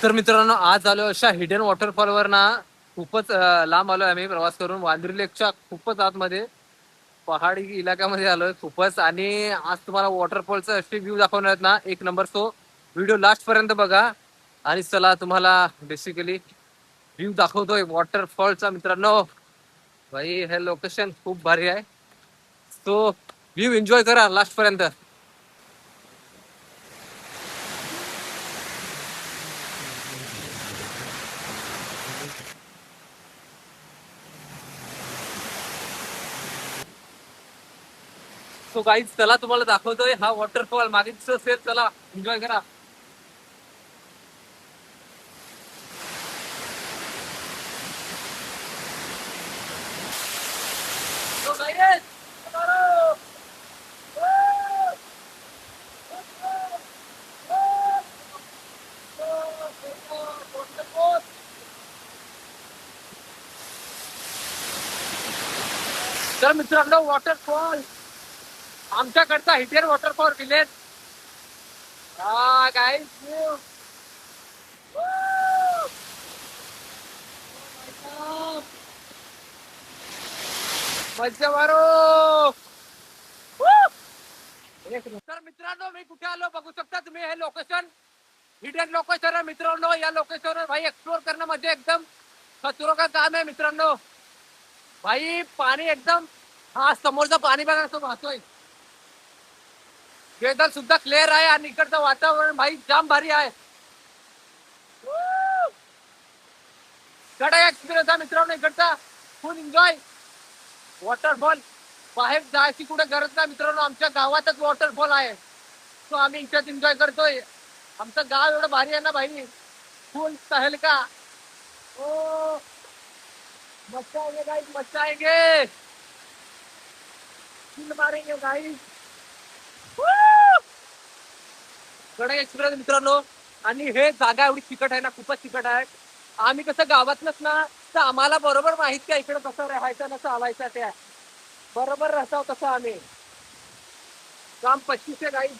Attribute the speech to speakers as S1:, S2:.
S1: तर मित्रांनो आज आलो अशा हिडन वॉटरफॉल वर ना खूपच लांब आलोय आम्ही प्रवास करून वांद्री लेकच्या खूपच आतमध्ये पहाडी इलाक्यामध्ये आलोय खूपच. आणि आज तुम्हाला वॉटरफॉलचा असे व्ह्यू दाखवणार आहेत ना एक नंबर. सो व्हिडिओ लास्ट पर्यंत बघा आणि चला तुम्हाला बेसिकली व्ह्यू दाखवतोय वॉटरफॉलचा मित्रांनो. भाई हे लोकेशन खूप भारी आहे. सो व्ह्यू एन्जॉय करा लास्ट पर्यंत. सो गाईज चला तुम्हाला दाखवतोय हा वॉटरफॉल मागे दिसत असेल. चला एन्जॉय करा. So guys, tomorrow. तर मित्रांनो वॉटरफॉल आमच्याकडचा हिटेर वॉटरफॉल विलेज. हा गाईज मज्जा मारो. तर मित्रांनो मी कुठे आलो बघू शकता तुम्ही. हे लोकेशन हिडन लोकेशन आहे मित्रांनो. या लोकेशनवर भाई एक्सप्लोर करणं म्हणजे एकदम खतरो का काम आहे मित्रांनो. भाई पाणी एकदम हा समोरचं पाणी बघा कसं वाहतोय. वेदर सुद्धा क्लिअर आहे आणि इकडचं वातावरण भाई जाम भारी आहे. कडा एक्सपिरियन्स आहे मित्रांनो इकडचा. फुल एन्जॉय वॉटरफॉल. बाहेर जायची कुठे गरज नाही मित्रांनो. आमच्या गावातच वॉटरफॉल आहे. तो आम्ही इथेच एन्जॉय करतोय. आमचं गाव एवढं भारी आहे ना भाई. फुल तहलका. ओ मच्छा आएंगे गाइस, मच्छा आएंगे. फुल मारेंगे गाइस. कडक एक्सपिरियन्स मित्रांनो. आणि हे जागा एवढी चिकट आहे ना खूपच चिकट आहे. आम्ही कसं गावातलंच ना तर आम्हाला बरोबर माहिती आहे इकडे कसं राहायचं नसं चालायचं त्या बरोबर राहतो तसं आम्ही. काम 25 आहे गाईस.